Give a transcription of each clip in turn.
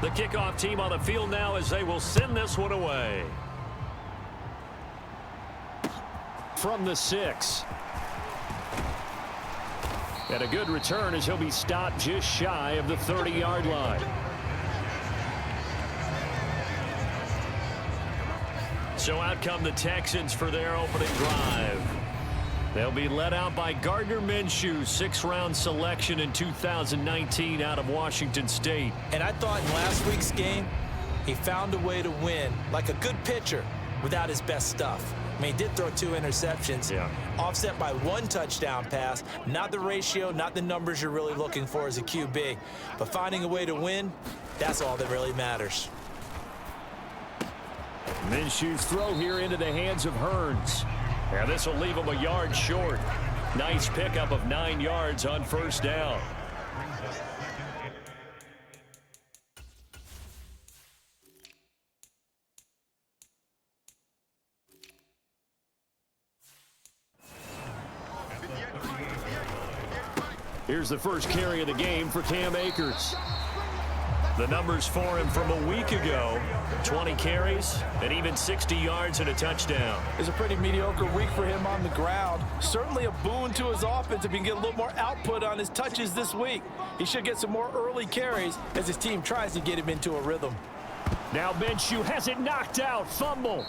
The kickoff team on the field now as they will send this one away. From the 6. And a good return as he'll be stopped just shy of the 30-yard line. So out come the Texans for their opening drive. They'll be led out by Gardner Minshew, 6th-round selection in 2019 out of Washington State. And I thought in last week's game, he found a way to win, like a good pitcher, without his best stuff. I mean, he did throw 2 interceptions, offset by 1 touchdown pass. Not the ratio, not the numbers you're really looking for as a QB. But finding a way to win, that's all that really matters. Minshew's throw here into the hands of Hearns. And this will leave him a yard short. Nice pickup of 9 yards on first down. Here's the first carry of the game for Cam Akers. The numbers for him from a week ago: 20 carries and even 60 yards and a touchdown. It's a pretty mediocre week for him on the ground. Certainly a boon to his offense if he can get a little more output on his touches this week. He should get some more early carries as his team tries to get him into a rhythm. Now Minshew has it knocked out. Fumble.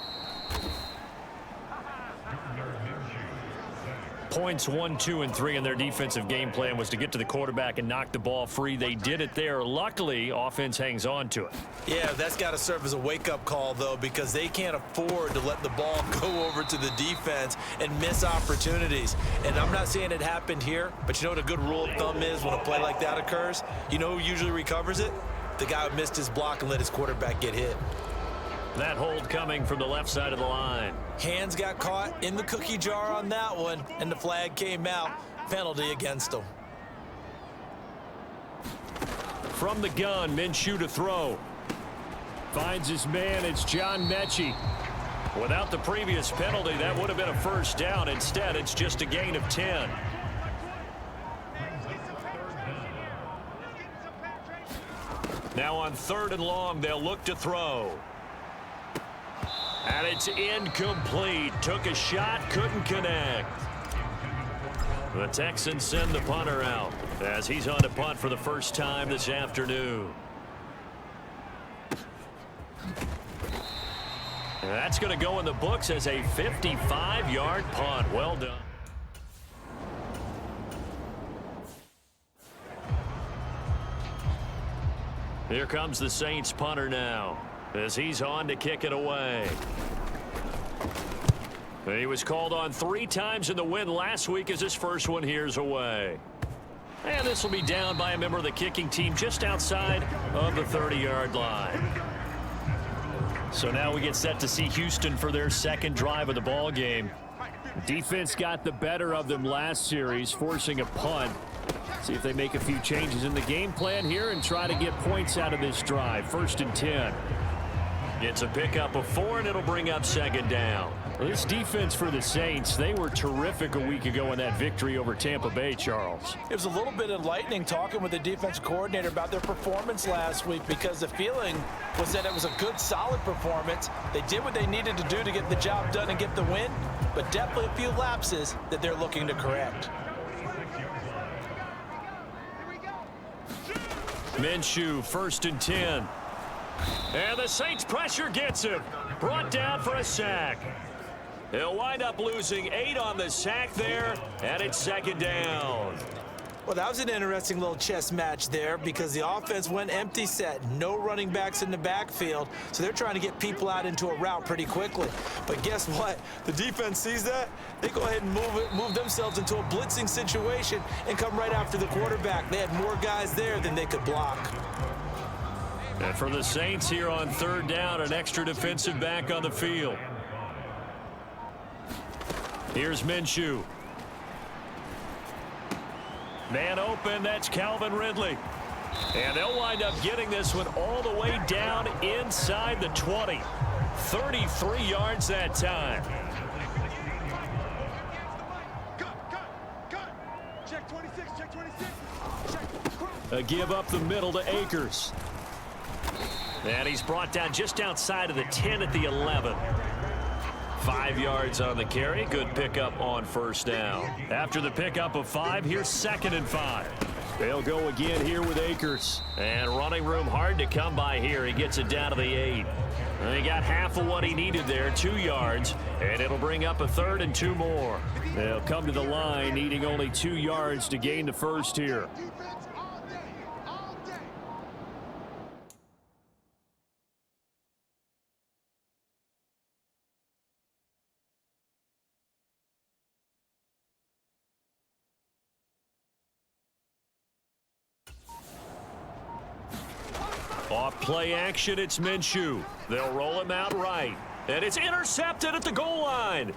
Points 1, 2, and 3 in their defensive game plan was to get to the quarterback and knock the ball free. They did it there. Luckily, offense hangs on to it. Yeah, that's got to serve as a wake-up call, though, because they can't afford to let the ball go over to the defense and miss opportunities. And I'm not saying it happened here, but you know what a good rule of thumb is when a play like that occurs? You know who usually recovers it? The guy who missed his block and let his quarterback get hit. That hold coming from the left side of the line. Hands got caught in the cookie jar on that one, and the flag came out. Penalty against him. From the gun, Minshew to throw. Finds his man. It's John Mechie. Without the previous penalty, that would have been a first down. Instead, it's just a gain of 10. Now on 3rd and long, they'll look to throw. And it's incomplete. Took a shot, couldn't connect. The Texans send the punter out as he's on to punt for the first time this afternoon. And that's going to go in the books as a 55-yard punt. Well done. Here comes the Saints punter now as he's on to kick it away. He was called on 3 times in the win last week as his first one here's away. And this will be down by a member of the kicking team just outside of the 30-yard line. So now we get set to see Houston for their second drive of the ball game. Defense got the better of them last series, forcing a punt. See if they make a few changes in the game plan here and try to get points out of this drive. 1st and 10. It's a pickup of 4, and it'll bring up 2nd down. This defense for the Saints, they were terrific a week ago in that victory over Tampa Bay, Charles. It was a little bit enlightening talking with the defense coordinator about their performance last week, because the feeling was that it was a good, solid performance. They did what they needed to do to get the job done and get the win, but definitely a few lapses that they're looking to correct. Minshew, 1st and 10. And the Saints pressure gets him. Brought down for a sack. He'll wind up losing 8 on the sack there, and it's 2nd down. Well, that was an interesting little chess match there because the offense went empty set. No running backs in the backfield, so they're trying to get people out into a route pretty quickly. But guess what? The defense sees that. They go ahead and move themselves into a blitzing situation and come right after the quarterback. They had more guys there than they could block. And for the Saints here on 3rd down, an extra defensive back on the field. Here's Minshew. Man open, that's Calvin Ridley. And they'll wind up getting this one all the way down inside the 20. 33 yards that time. Check 26, check 26. A give up the middle to Akers. And he's brought down just outside of the 10 at the 11. 5 yards on the carry. Good pickup on first down. After the pickup of 5, here's 2nd and 5. They'll go again here with Akers. And running room hard to come by here. He gets it down to the 8. And he got half of what he needed there, 2 yards. And it'll bring up a 3rd and 2 more. They'll come to the line needing only 2 yards to gain the first here. Off play action, it's Minshew. They'll roll him out right. And it's intercepted at the goal line.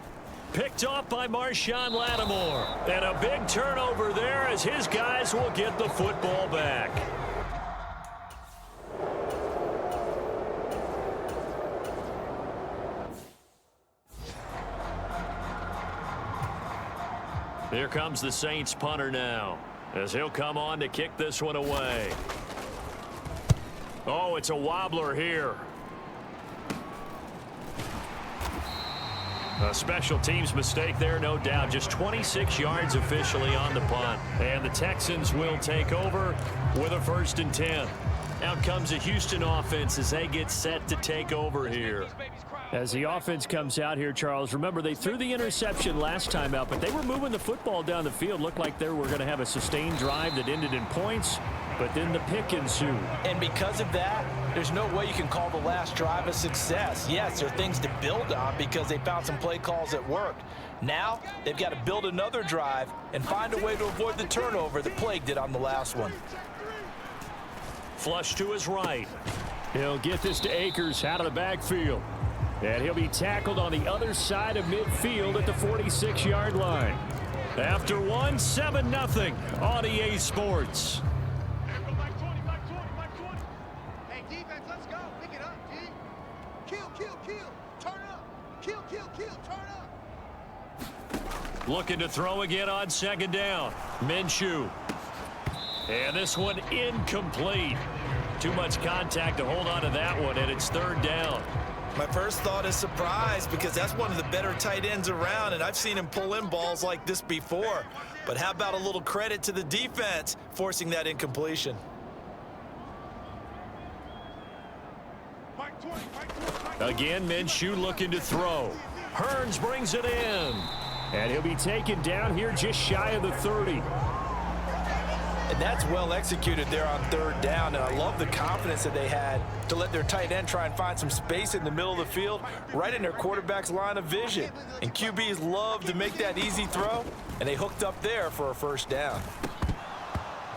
Picked off by Marshawn Lattimore. And a big turnover there as his guys will get the football back. Here comes the Saints punter now, as he'll come on to kick this one away. Oh, it's a wobbler here. A special teams mistake there, no doubt. Just 26 yards officially on the punt. And the Texans will take over with a 1st and 10. Out comes the Houston offense as they get set to take over here. As the offense comes out here, Charles, remember they threw the interception last time out, but they were moving the football down the field. Looked like they were going to have a sustained drive that ended in points, but then the pick ensued. And because of that, there's no way you can call the last drive a success. Yes, there are things to build on because they found some play calls that worked. Now, they've got to build another drive and find a way to avoid the turnover that plagued it on the last one. Flush to his right. He'll get this to Akers out of the backfield. And he'll be tackled on the other side of midfield at the 46-yard line. After one, 7-0 on EA Sports. Hey, defense, let's go. Pick it up, D. Kill, kill, kill. Turn up. Kill, kill, kill. Turn up. Looking to throw again on 2nd down. Minshew. And this one incomplete. Too much contact to hold on to that one, and it's 3rd down. My first thought is surprise because that's one of the better tight ends around, and I've seen him pull in balls like this before. But how about a little credit to the defense forcing that incompletion? Again, Minshew looking to throw. Hearns brings it in. And he'll be taken down here just shy of the 30. And that's well executed there on 3rd down, and I love the confidence that they had to let their tight end try and find some space in the middle of the field, right in their quarterback's line of vision. And QBs love to make that easy throw, and they hooked up there for a 1st down.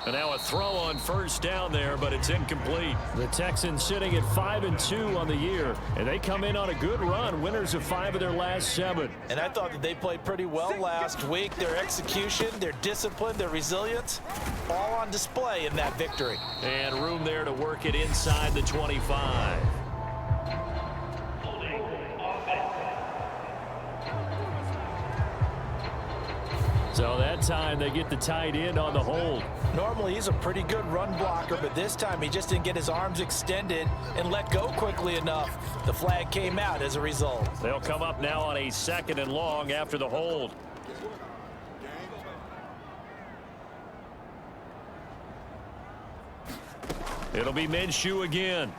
And now a throw on 1st down there, but it's incomplete. The Texans sitting at 5-2 on the year, and they come in on a good run, winners of 5 of their last 7. And I thought that they played pretty well last week. Their execution, their discipline, their resilience, all on display in that victory. And room there to work it inside the 25. So that time they get the tight end on the hold. Normally he's a pretty good run blocker, but this time he just didn't get his arms extended and let go quickly enough. The flag came out as a result. They'll come up now on a 2nd and long after the hold. It'll be Minshew again.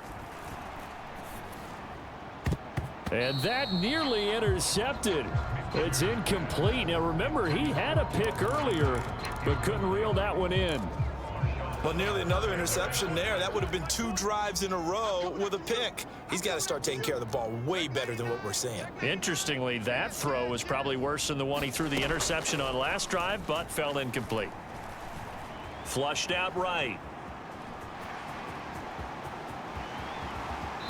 And that nearly intercepted. It's incomplete. Now remember, he had a pick earlier, but couldn't reel that one in. Well, nearly another interception there. That would have been 2 drives in a row with a pick. He's got to start taking care of the ball way better than what we're seeing. Interestingly, that throw was probably worse than the one he threw the interception on last drive, but fell incomplete. Flushed out right.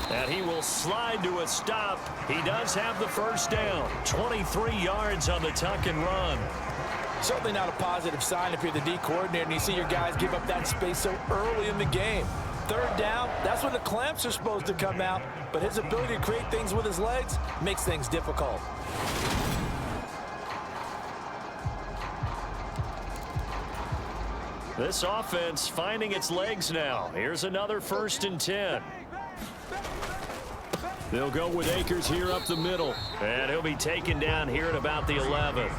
And he will slide to a stop. He does have the 1st down. 23 yards on the tuck and run. Certainly not a positive sign if you're the D coordinator and you see your guys give up that space so early in the game. 3rd down, that's when the clamps are supposed to come out, but his ability to create things with his legs makes things difficult. This offense finding its legs now. Here's another 1st and 10. They'll go with Akers here up the middle. And he'll be taken down here at about the 11.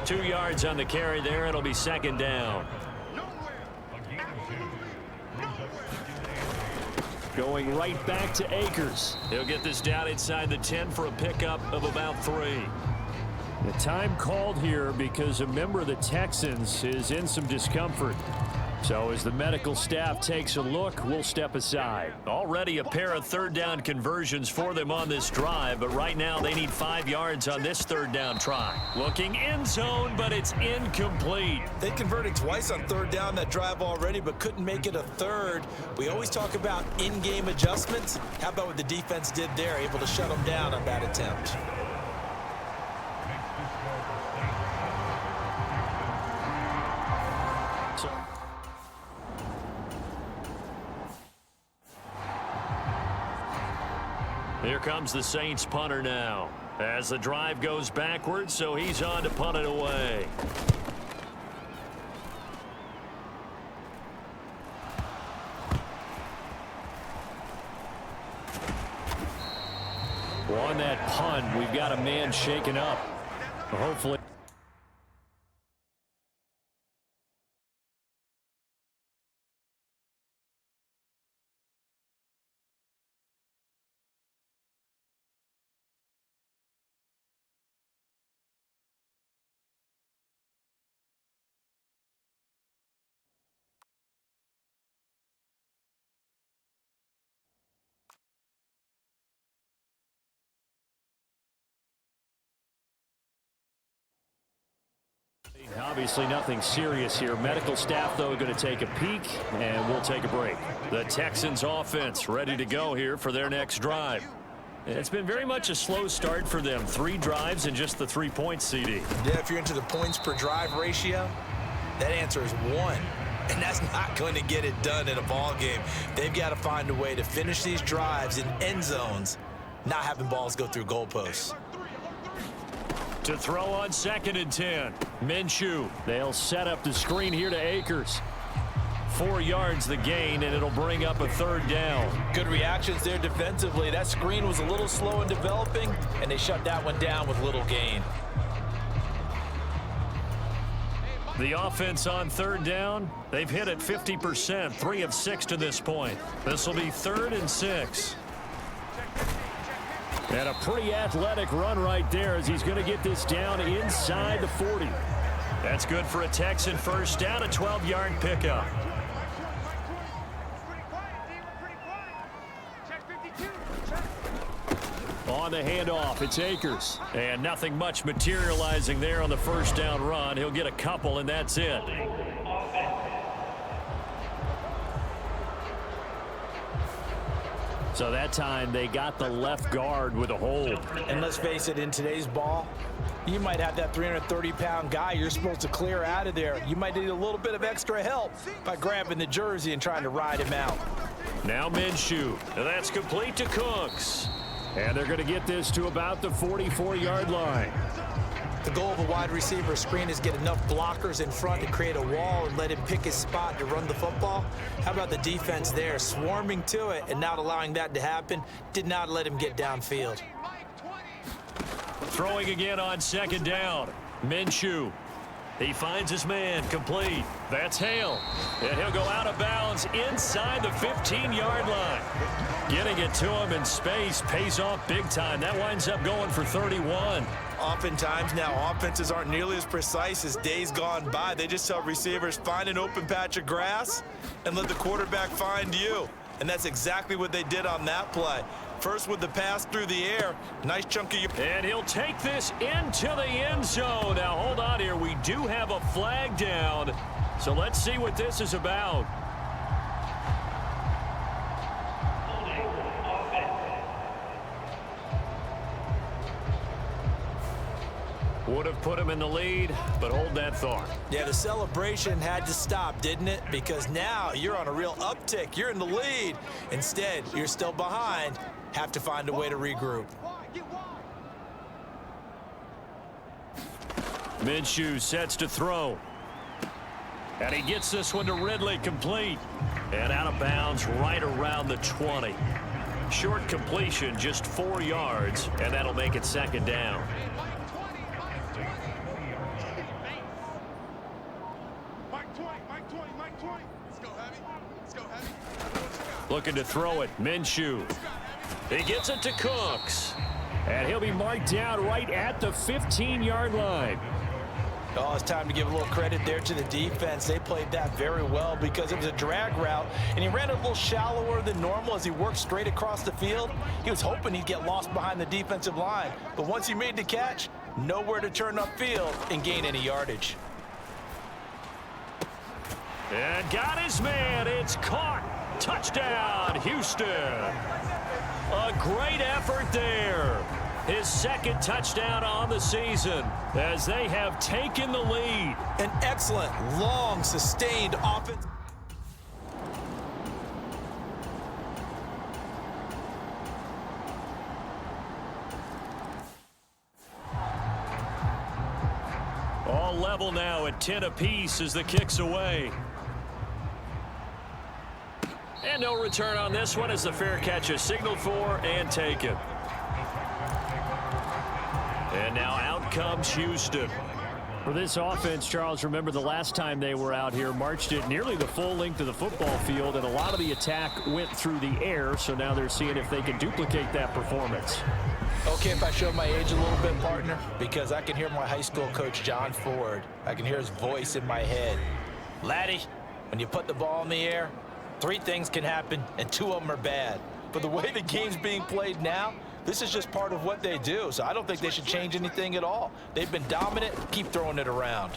2 yards on the carry there. It'll be second down. Going right back to Akers. He'll get this down inside the 10 for a pickup of about 3. The time called here because a member of the Texans is in some discomfort. So as the medical staff takes a look, we'll step aside. Already a pair of third down conversions for them on this drive, but right now they need 5 yards on this third down try. Looking end zone, but it's incomplete. They converted twice on third down that drive already, but couldn't make it a third. We always talk about in-game adjustments. How about what the defense did there, able to shut them down on that attempt? Here comes the Saints punter now. As the drive goes backwards, so he's on to punt it away. On that punt, we've got a man shaken up. Hopefully. Obviously nothing serious here. Medical staff, though, going to take a peek, and we'll take a break. The Texans offense ready to go here for their next drive. It's been very much a slow start for them. 3 drives and just the 3 points, CD. Yeah, if you're into the points per drive ratio, that answer is 1. And that's not going to get it done in a ball game. They've got to find a way to finish these drives in end zones, not having balls go through goalposts. To throw on 2nd and 10. Minshew. They'll set up the screen here to Akers. 4 yards the gain, and it'll bring up a third down. Good reactions there defensively. That screen was a little slow in developing, and they shut that one down with little gain. The offense on third down, they've hit it 50%, 3 of 6 to this point. This will be 3rd and 6. And a pretty athletic run right there as he's going to get this down inside the 40. That's good for a Texan first down, a 12-yard pickup. On the handoff, it's Akers. And nothing much materializing there on the first down run. He'll get a couple, and that's it. So that time they got the left guard with a hold. And let's face it, in today's ball, you might have that 330-pound guy you're supposed to clear out of there. You might need a little bit of extra help by grabbing the jersey and trying to ride him out. Now Minshew. And that's complete to Cooks. And they're going to get this to about the 44-yard line. The goal of a wide receiver screen is get enough blockers in front to create a wall and let him pick his spot to run the football. How about the defense there, swarming to it and not allowing that to happen? Did not let him get downfield. Throwing again on 2nd down. Minshew. He finds his man, complete. That's Hale. And he'll go out of bounds inside the 15-yard line. Getting it to him in space pays off big time. That winds up going for 31. Oftentimes now, offenses aren't nearly as precise as days gone by. They just tell receivers, find an open patch of grass and let the quarterback find you. And that's exactly what they did on that play. First with the pass through the air. Nice chunk of your... And he'll take this into the end zone. Now, hold on here. We do have a flag down. So let's see what this is about. Would have put him in the lead, but hold that thought. Yeah, the celebration had to stop, didn't it? Because now you're on a real uptick. You're in the lead. Instead, you're still behind. Have to find a way to regroup. Minshew sets to throw. And he gets this one to Ridley, complete. And out of bounds right around the 20. Short completion, just 4 yards, and that'll make it second down. Looking to throw it, Minshew. He gets it to Cooks. And he'll be marked down right at the 15-yard line. Oh, it's time to give a little credit there to the defense. They played that very well because it was a drag route, and he ran a little shallower than normal as he worked straight across the field. He was hoping he'd get lost behind the defensive line, but once he made the catch, nowhere to turn upfield and gain any yardage. And got his man. It's caught. Touchdown, Houston. A great effort there. His second touchdown on the season as they have taken the lead. An excellent, long, sustained offense. All level now at 10 apiece as the kick's away. And no return on this one as the fair catch is signaled for and taken. And now out comes Houston. For this offense, Charles, remember the last time they were out here, marched it nearly the full length of the football field, and a lot of the attack went through the air, so now they're seeing if they can duplicate that performance. Okay, if I show my age a little bit, partner, because I can hear my high school coach, John Ford. I can hear his voice in my head. Laddie, when you put the ball in the air, 3 things can happen, and 2 of them are bad. But the way the game's being played now, this is just part of what they do, so I don't think they should change anything at all. They've been dominant. Keep throwing it around.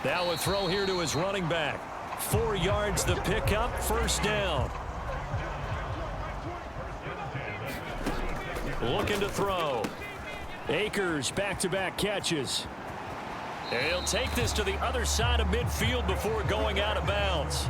Now a throw here to his running back. 4 yards the pickup, first down. Looking to throw. Akers back-to-back catches. And he'll take this to the other side of midfield before going out of bounds.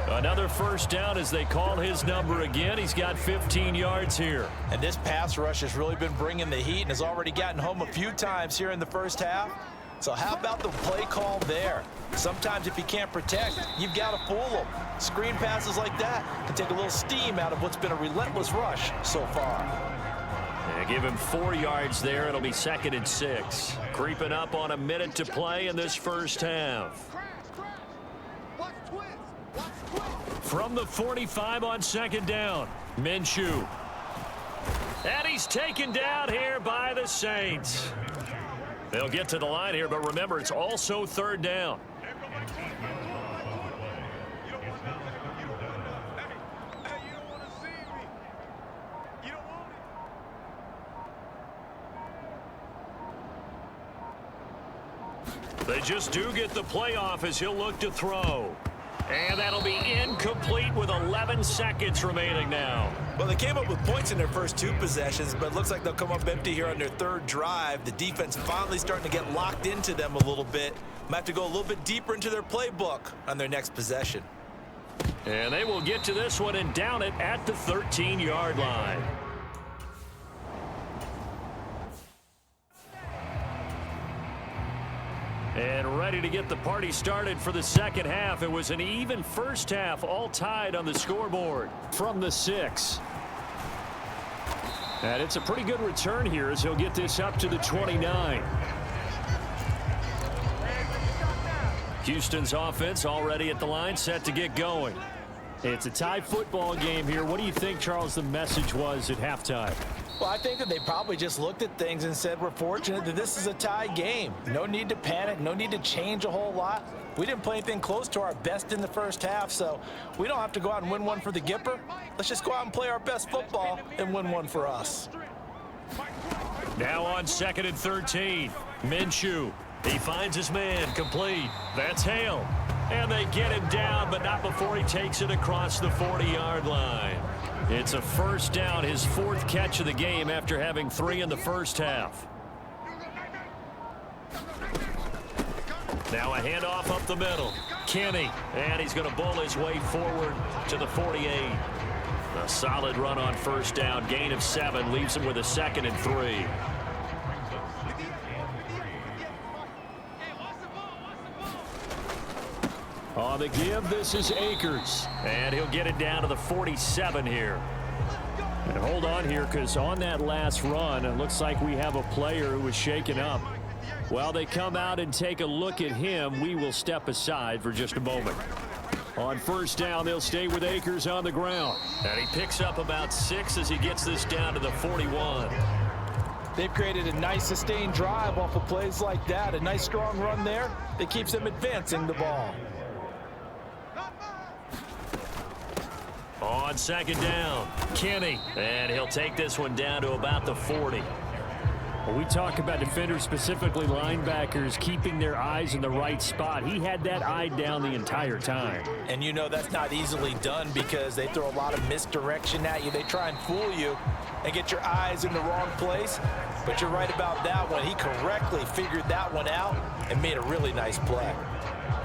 Another first down as they call his number again. He's got 15 yards here. And this pass rush has really been bringing the heat and has already gotten home a few times here in the first half. So how about the play call there? Sometimes if you can't protect, you've got to fool them. Screen passes like that can take a little steam out of what's been a relentless rush so far. And give him 4 yards there. It'll be 2nd and 6. Creeping up on a minute to play in this first half. From the 45 on 2nd down, Minshew. And he's taken down here by the Saints. They'll get to the line here, but remember, it's also 3rd down. They just do get the playoff as he'll look to throw. And that'll be incomplete with 11 seconds remaining now. Well, they came up with points in their first 2 possessions, but it looks like they'll come up empty here on their 3rd drive. The defense finally starting to get locked into them a little bit. Might have to go a little bit deeper into their playbook on their next possession. And they will get to this one and down it at the 13-yard line. And ready to get the party started for the second half. It was an even first half, all tied on the scoreboard from the 6. And it's a pretty good return here as he'll get this up to the 29. Houston's offense already at the line, set to get going. It's a tie football game here. What do you think, Charles, the message was at halftime? Well, I think that they probably just looked at things and said, we're fortunate that this is a tie game. No need to panic, no need to change a whole lot. We didn't play anything close to our best in the first half, so we don't have to go out and win one for the Gipper. Let's just go out and play our best football and win one for us. Now on 2nd and 13, Minshew. He finds his man, complete. That's Hale. And they get him down, but not before he takes it across the 40-yard line. It's a first down, his 4th catch of the game after having 3 in the first half. Now a handoff up the middle. Kenny, and he's going to bowl his way forward to the 48. A solid run on first down, gain of 7, leaves him with a 2nd and 3. On the give, this is Akers. And he'll get it down to the 47 here. And hold on here, because on that last run, it looks like we have a player who was shaken up. While they come out and take a look at him, we will step aside for just a moment. On first down, they'll stay with Akers on the ground. And he picks up about 6 as he gets this down to the 41. They've created a nice sustained drive off of plays like that. A nice strong run there that keeps them advancing the ball. On second down, Kenny. And he'll take this one down to about the 40. When we talk about defenders, specifically linebackers, keeping their eyes in the right spot, he had that eye down the entire time. And you know that's not easily done because they throw a lot of misdirection at you. They try and fool you and get your eyes in the wrong place. But you're right about that one. He correctly figured that one out and made a really nice play.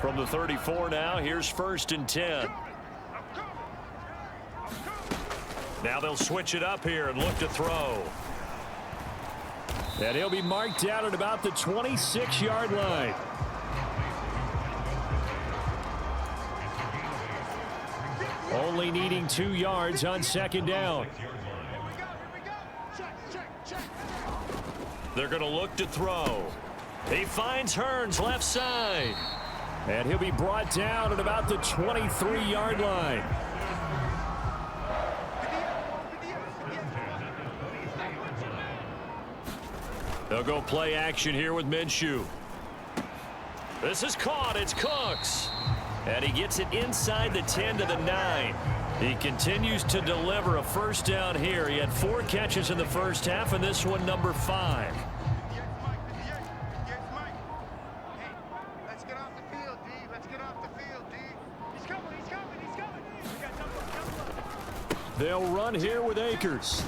From the 34 now, here's 1st and 10. Now they'll switch it up here and look to throw. And he'll be marked down at about the 26-yard line. Only needing 2 yards on second down. They're going to look to throw. He finds Hearns left side. And he'll be brought down at about the 23-yard line. They'll go play action here with Minshew. This is caught. It's Cooks. And he gets it inside the 10 to the 9. He continues to deliver a first down here. He had 4 catches in the first half, and this one number 5. Let's get off the field, D. Let's get off the field, D. He's coming. He's coming. He's coming. We got jump up. They'll run here with Akers.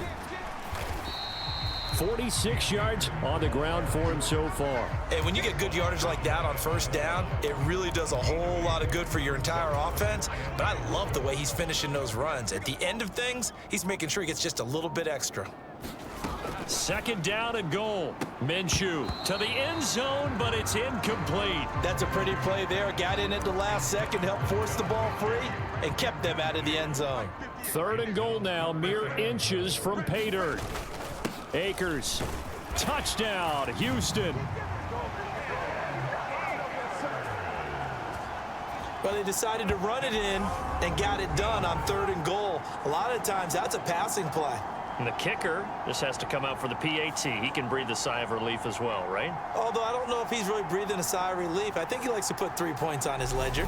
46 yards on the ground for him so far. And when you get good yardage like that on first down, it really does a whole lot of good for your entire offense. But I love the way he's finishing those runs. At the end of things, he's making sure he gets just a little bit extra. Second down and goal. Minshew to the end zone, but it's incomplete. That's a pretty play there. Got in at the last second, helped force the ball free, and kept them out of the end zone. 3rd and goal now, mere inches from pay dirt. Akers, touchdown, Houston. Well, they decided to run it in and got it done on 3rd and goal. A lot of times, that's a passing play. And the kicker just has to come out for the PAT. He can breathe a sigh of relief as well, right? Although I don't know if he's really breathing a sigh of relief. I think he likes to put 3 points on his ledger.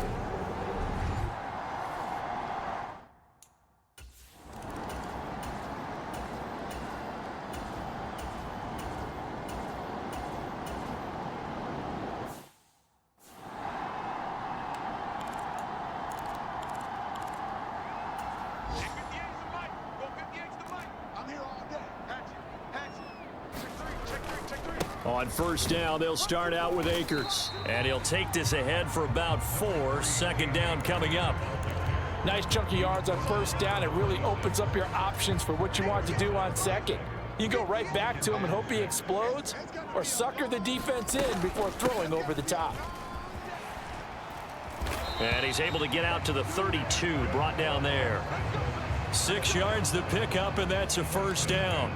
On first down, they'll start out with Akers. And he'll take this ahead for about 4. Second down coming up. Nice chunk of yards on first down. It really opens up your options for what you want to do on second. You go right back to him and hope he explodes, or sucker the defense in before throwing over the top. And he's able to get out to the 32, brought down there. 6 yards to pick up, and that's a first down.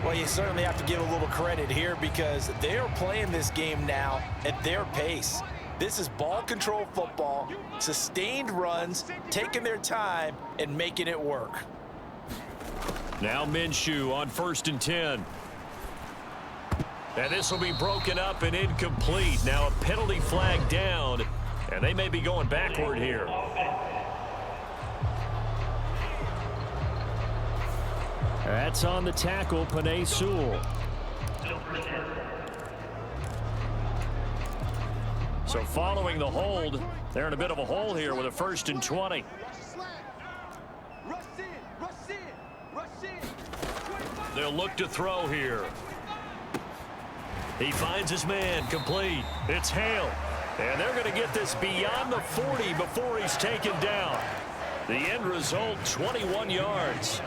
Well, you certainly have to give a little credit here because they are playing this game now at their pace. This is ball control football, sustained runs, taking their time and making it work. Now Minshew on 1st and 10. And this will be broken up and incomplete. Now a penalty flag down, and they may be going backward here. That's on the tackle, Penei Sewell. So following the hold, they're in a bit of a hole here with a 1st and 20. They'll look to throw here. He finds his man, complete. It's Hale. And they're going to get this beyond the 40 before he's taken down. The end result, 21 yards.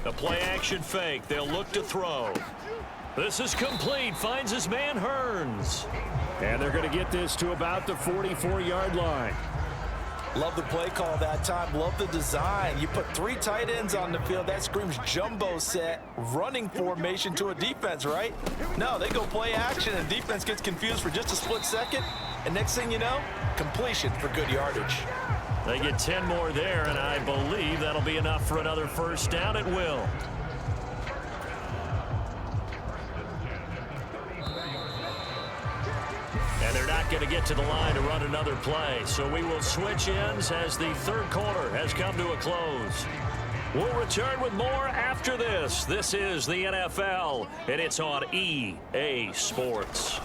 A play-action fake. They'll look to throw. This is complete. Finds his man, Hearns. And they're going to get this to about the 44-yard line. Love the play call that time. Love the design. You put 3 tight ends on the field. That screams jumbo set, running formation to a defense, right? No, they go play action, and defense gets confused for just a split second. And next thing you know, completion for good yardage. They get 10 more there, and I believe that'll be enough for another first down at will. And they're not going to get to the line to run another play. So we will switch ends as the third quarter has come to a close. We'll return with more after this. This is the NFL, and it's on EA Sports.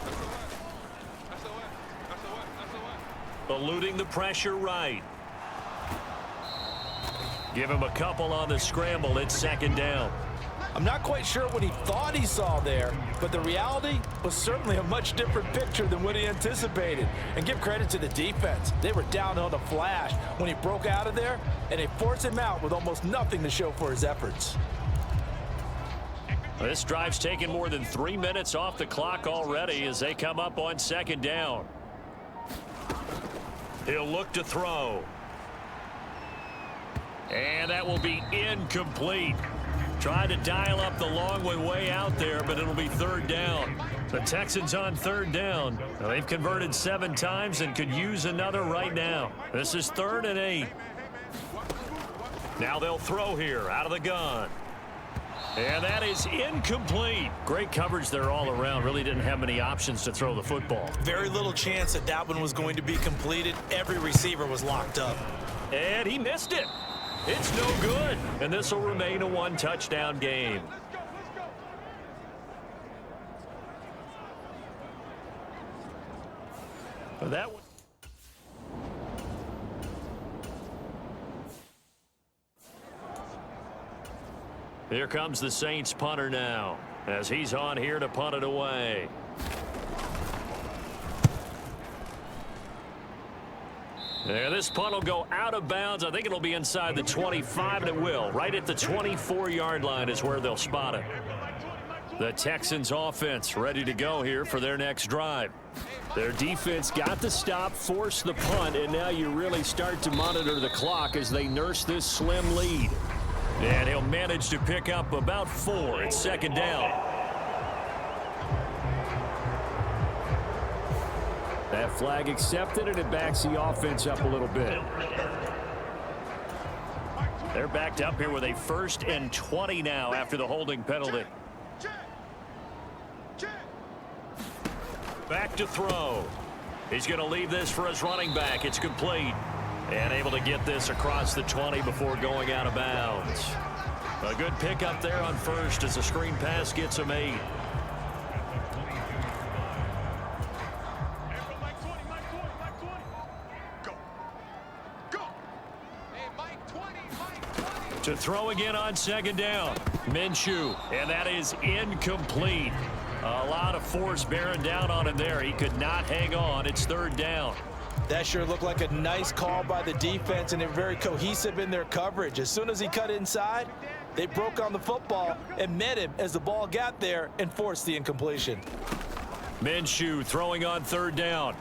Eluding the pressure right. Give him a couple on the scramble. It's second down. I'm not quite sure what he thought he saw there, but the reality was certainly a much different picture than what he anticipated. And give credit to the defense. They were down on the flash when he broke out of there, and they forced him out with almost nothing to show for his efforts. This drive's taken more than 3 minutes off the clock already as they come up on second down. He'll look to throw. And that will be incomplete. Trying to dial up the long way out there, but it'll be third down. The Texans on third down. Now, they've converted 7 times and could use another right now. This is 3rd and 8. Now they'll throw here out of the gun. And that is incomplete. Great coverage there all around. Really didn't have many options to throw the football. Very little chance that one was going to be completed. Every receiver was locked up. And he missed it. It's no good. And this will remain a 1-touchdown game. That one. Here comes the Saints punter now as he's on here to punt it away. And this punt will go out of bounds. I think it'll be inside the 25, and it will. Right at the 24-yard line is where they'll spot it. The Texans offense ready to go here for their next drive. Their defense got the stop, forced the punt, and now you really start to monitor the clock as they nurse this slim lead. And he'll manage to pick up about 4. It's second down. That flag accepted, and it backs the offense up a little bit. They're backed up here with a 1st and 20 now after the holding penalty. Back to throw. He's going to leave this for his running back. It's complete. And able to get this across the 20 before going out of bounds. A good pickup there on 1st as the screen pass gets him 8. To throw again on second down. Minshew, and that is incomplete. A lot of force bearing down on him there. He could not hang on. It's third down. That sure looked like a nice call by the defense, and they're very cohesive in their coverage. As soon as he cut inside, they broke on the football and met him as the ball got there and forced the incompletion. Minshew throwing on third down.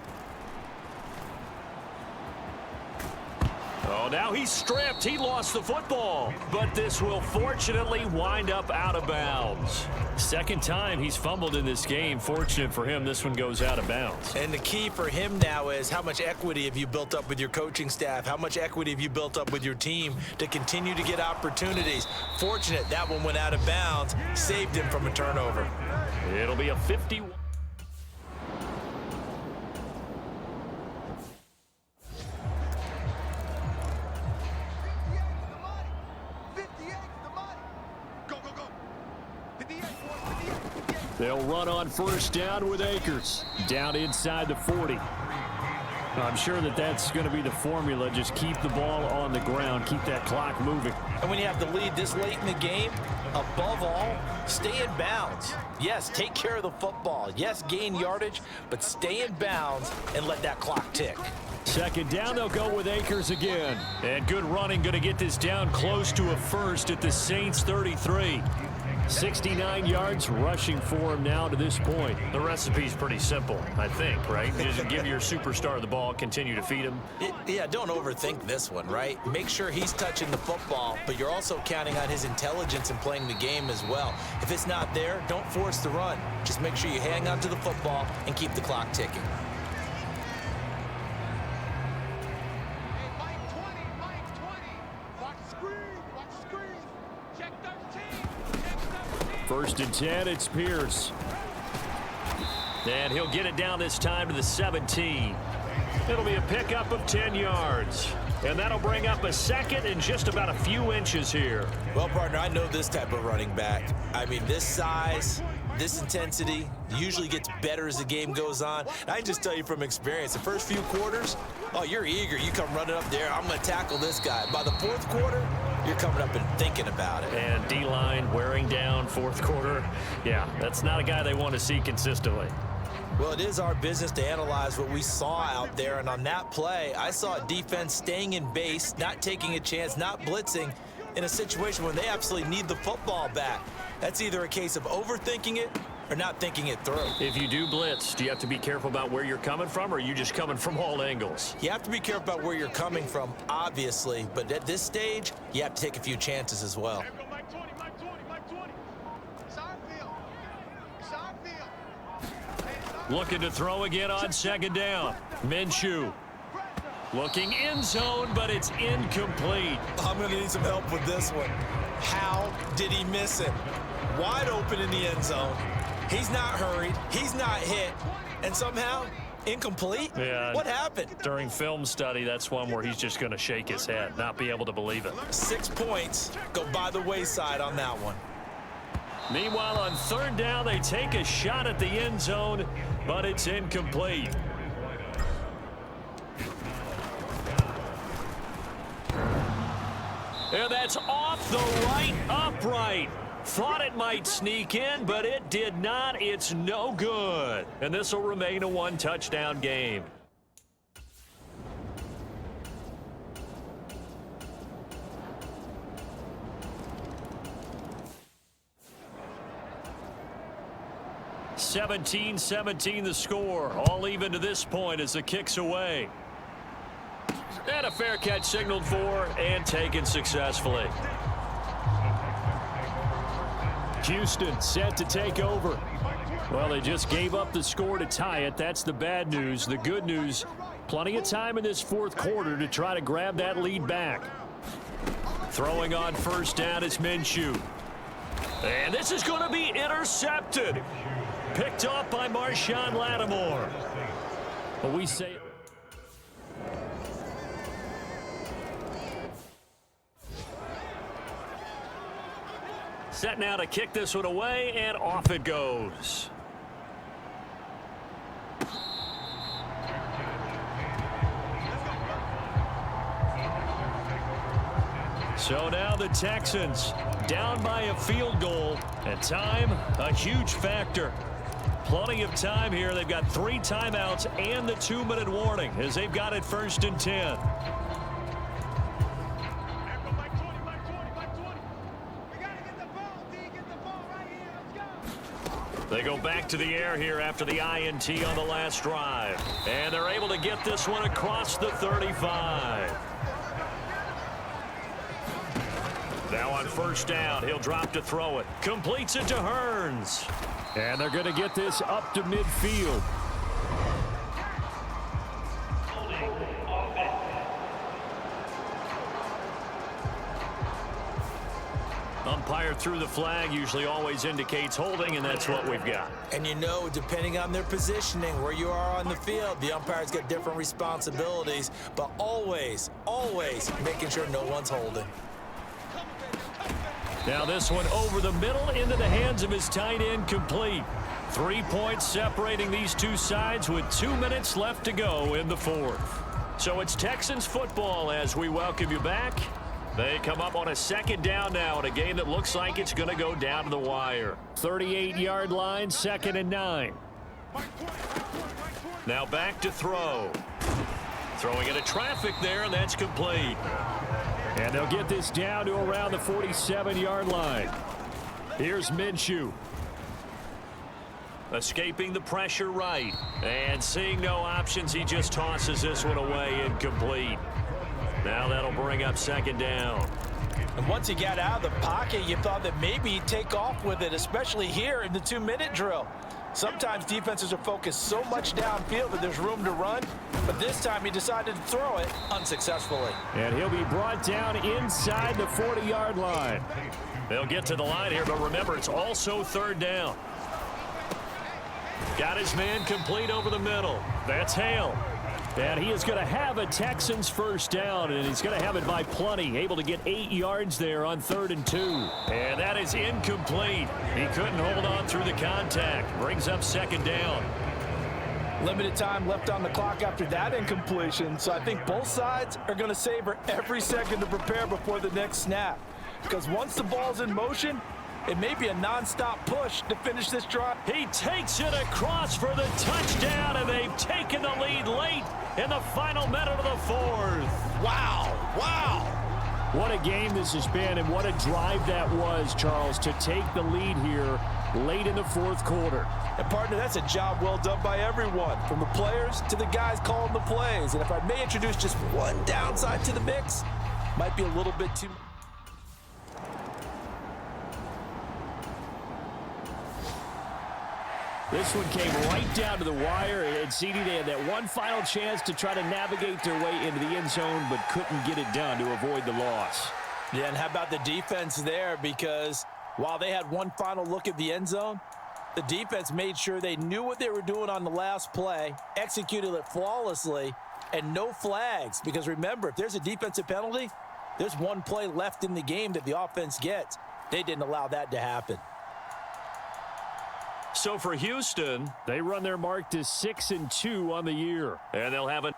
Oh, now he's stripped. He lost the football. But this will fortunately wind up out of bounds. Second time he's fumbled in this game. Fortunate for him, this one goes out of bounds. And the key for him now is how much equity have you built up with your coaching staff? How much equity have you built up with your team to continue to get opportunities? Fortunate that one went out of bounds, saved him from a turnover. It'll be a 51. They'll run on first down with Akers. Down inside the 40. I'm sure that's going to be the formula. Just keep the ball on the ground. Keep that clock moving. And when you have the lead this late in the game, above all, stay in bounds. Yes, take care of the football. Yes, gain yardage, but stay in bounds and let that clock tick. Second down, they'll go with Akers again. And good running, going to get this down close to a first at the Saints 33. 69 yards rushing for him now to this point. The recipe's pretty simple, I think, right? Just give your superstar the ball, continue to feed him. Yeah, don't overthink this one, right? Make sure he's touching the football, but you're also counting on his intelligence in playing the game as well. If it's not there, don't force the run. Just make sure you hang on to the football and keep the clock ticking. First and 10, it's Pierce. And he'll get it down this time to the 17. It'll be a pickup of 10 yards. And that'll bring up a second and just about a few inches here. Well, partner, I know this type of running back. I mean, this size, this intensity usually gets better as the game goes on. And I can just tell you from experience, the first few quarters, oh, you're eager. You come running up there, I'm going to tackle this guy. By the fourth quarter, you're coming up and thinking about it. And D-line wearing down fourth quarter. Yeah, that's not a guy they want to see consistently. Well, it is our business to analyze what we saw out there, and on that play, I saw a defense staying in base, not taking a chance, not blitzing, in a situation where they absolutely need the football back. That's either a case of overthinking it or not thinking it through. If you do blitz, do you have to be careful about where you're coming from, or are you just coming from all angles? You have to be careful about where you're coming from, obviously, but at this stage, you have to take a few chances as well. Looking to throw again on second down. Minshew looking end zone, but it's incomplete. I'm going to need some help with this one. How did he miss it? Wide open in the end zone. He's not hurried. He's not hit. And somehow, incomplete? Yeah. What happened? During film study, that's one where he's just going to shake his head, not be able to believe it. 6 points go by the wayside on that one. Meanwhile, on third down, they take a shot at the end zone, but it's incomplete. And that's off the right upright. Thought it might sneak in, but it did not. It's no good. And this will remain a one-touchdown game. (17-17) the score. All even to this point as the kick's away. And a fair catch signaled for and taken successfully. Houston set to take over. Well, they just gave up the score to tie it. That's the bad news. The good news, plenty of time in this fourth quarter to try to grab that lead back. Throwing on first down is Minshew. And this is going to be intercepted. Picked off by Marshawn Lattimore. But we say... Set now to kick this one away, and off it goes. So now the Texans down by a field goal, and time a huge factor. Plenty of time here. They've got 3 timeouts and the 2-minute warning as they've got it first and 10. They go back to the air here after the INT on the last drive. And they're able to get this one across the 35. Now on first down, he'll drop to throw it. Completes it to Hearns. And they're going to get this up to midfield. Umpire threw the flag, usually always indicates holding, and that's what we've got. And you know, depending on their positioning, where you are on the field, the umpire's got different responsibilities, but always, always making sure no one's holding. Now this one over the middle into the hands of his tight end, complete. 3 points separating these two sides with 2 minutes left to go in the fourth. So it's Texans football as we welcome you back. They come up on a second down now in a game that looks like it's going to go down to the wire. 38-yard line, 2nd and 9. Now back to throw. Throwing into traffic there, and that's complete. And they'll get this down to around the 47-yard line. Here's Minshew. Escaping the pressure right. And seeing no options, he just tosses this one away, incomplete. Now that'll bring up second down. And once he got out of the pocket, you thought that maybe he'd take off with it, especially here in the 2-minute drill. Sometimes defenses are focused so much downfield that there's room to run, but this time he decided to throw it unsuccessfully. And he'll be brought down inside the 40-yard line. They'll get to the line here, but remember, it's also third down. Got his man complete over the middle. That's Hale. And he is going to have a Texans first down, and he's going to have it by plenty. Able to get 8 yards there on 3rd and 2. And that is incomplete. He couldn't hold on through the contact. Brings up second down. Limited time left on the clock after that incompletion, so I think both sides are going to savor every second to prepare before the next snap. Because once the ball's in motion, it may be a non-stop push to finish this drive. He takes it across for the touchdown, and they've taken the lead late in the final minute of the 4th. Wow, wow. What a game this has been, and what a drive that was, Charles, to take the lead here late in the 4th quarter. And partner, that's a job well done by everyone, from the players to the guys calling the plays. And if I may introduce just one downside to the mix, might be a little bit too much. This one came right down to the wire, and CD, they had that one final chance to try to navigate their way into the end zone, but couldn't get it done to avoid the loss. Yeah, and how about the defense there? Because while they had one final look at the end zone, the defense made sure they knew what they were doing on the last play, executed it flawlessly, and no flags. Because remember, if there's a defensive penalty, there's one play left in the game that the offense gets. They didn't allow that to happen. So for Houston, they run their mark to 6-2 on the year. and they'll have it.